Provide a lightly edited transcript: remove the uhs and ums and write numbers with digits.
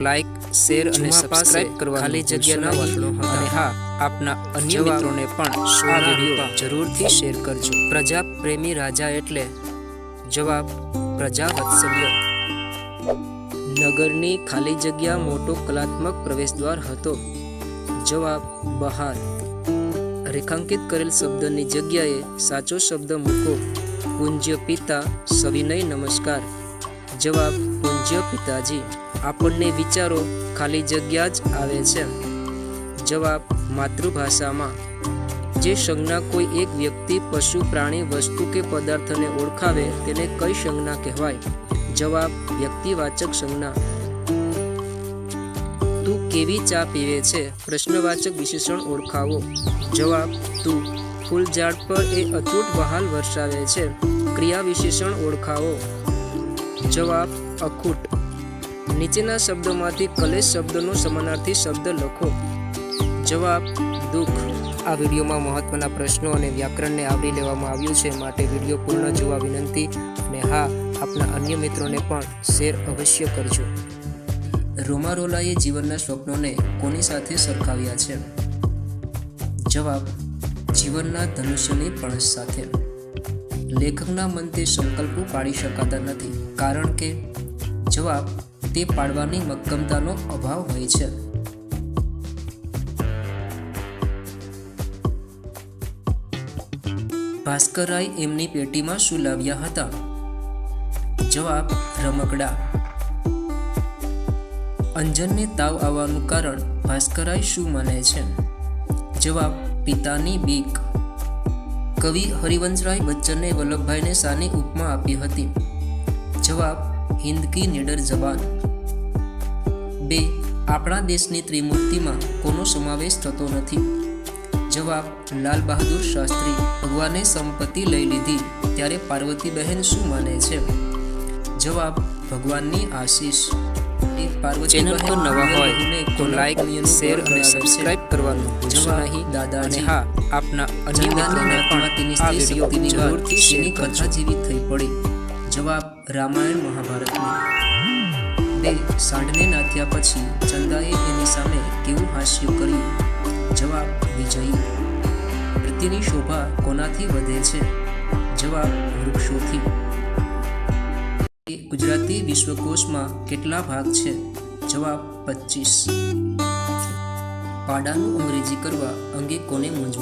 Like, share અને subscribe કરવા ખાલી જગ્યાના વલણો અને હા, આપના અન્ય મિત્રોને પણ આ વિડીયો જરૂરથી શેર કરજો. પ્રજા પ્રેમી રાજા એટલે? જવાબ, પ્રજા વત્સલ્ય. નગરની ખાલી જગ્યા મોટો કલાત્મક પ્રવેશદ્વાર હતો. જવાબ, બહાર. રેખાંકિત કરેલ શબ્દની જગ્યાએ સાચો શબ્દ મૂકો. પૂજ્ય પિતા, સવિનય નમસ્કાર. જવાબ, પૂજ્ય પિતાજી. આપણને વિચારો ખાલી જગ્યા જ આવે છે. જવાબ, માતૃભાષામાં. જે સંજ્ઞા કોઈ એક વ્યક્તિ, પશુ, પ્રાણી, વસ્તુ કે પદાર્થને ઓળખાવે તેને કઈ સંજ્ઞા કહેવાય? જવાબ, વ્યક્તિવાચક સંજ્ઞા. તું કેવી ચા પીવે છે? પ્રશ્નવાચક વિશેષણ ઓળખાવો. જવાબ, તું. ફૂલ ઝાડ પર એ અતૂટ બહાલ વરસાવે છે. ક્રિયા વિશેષણ ઓળખાવો. જવાબ, અખૂટ. નીચેના શબ્દોમાંથી કલેશ શબ્દનો સમાનાર્થી શબ્દ લખો. જવાબ, દુઃખ. આ વિડીયોમાં મહત્વના પ્રશ્નો અને વ્યાકરણને આવરી લેવામાં આવ્યું છે, માટે વિડીયો પૂર્ણ જોવા વિનંતી. અને હા, આપના અન્ય મિત્રોને પણ શેર અવશ્ય કરજો. રોમારોલાએ જીવનના સ્વપ્નોને કોની સાથે સરખાવ્યા છે? જવાબ, જીવનના ધનુષ્યની પણસ સાથે. લેખકના મનથી સંકલ્પો પાડી શકાતા નથી, કારણ કે? જવાબ, તે પાડવાની મક્કમતાનો અભાવ હોય છે. ભાસ્કરરાય એમની પેટીમાં શું લાવ્યા હતા? જવાબ, રમકડા. અંજનને તાવ આવવાનું કારણ ભાસ્કરરાય શું માને છે? જવાબ, પિતાની બીક. કવિ હરિવંશરાય બચ્ચને વલ્લભભાઈને શાની ઉપમા આપી હતી? જવાબ, હિન્દ કી નિડર જબાન. 2. આપણા દેશની ત્રિમૂર્તિમાં કોનો સમાવેશ થતો નથી? જવાબ, લાલ બહાદુર શાસ્ત્રી. ભગવાને સંપત્તિ લઈ લીધી ત્યારે પાર્વતી બહેન શું માને છે? જવાબ, ભગવાનની આશીષ. ચેનલ પર નવા હોય તો લાઈક, શેર અને સબસ્ક્રાઇબ કરવાનું ભૂલશો નહીં. દાદા અને હા, આપના અન્ય મિત્રોને પણ તેની આ વિડીયો જરૂરથી શેર કથા જેવી થઈ પડી. જવાબ, રામાયણ મહાભારતની. 2. સાંઢને નાથ્યા પછી ચંદાએ એની સામે કેવું હાસ્ય કર્યું? જવાબ, વિજયી. પૃથ્વીની શોભા કોનાથી વધે છે? જવાબ, વૃક્ષોથી. ગુજરાતી વિશ્વકોશમાં કેટલા ભાગ છે? જવાબ, 25. પાડાનું અંગ્રેજી કરવા અંગે કોને મૂંઝવણ?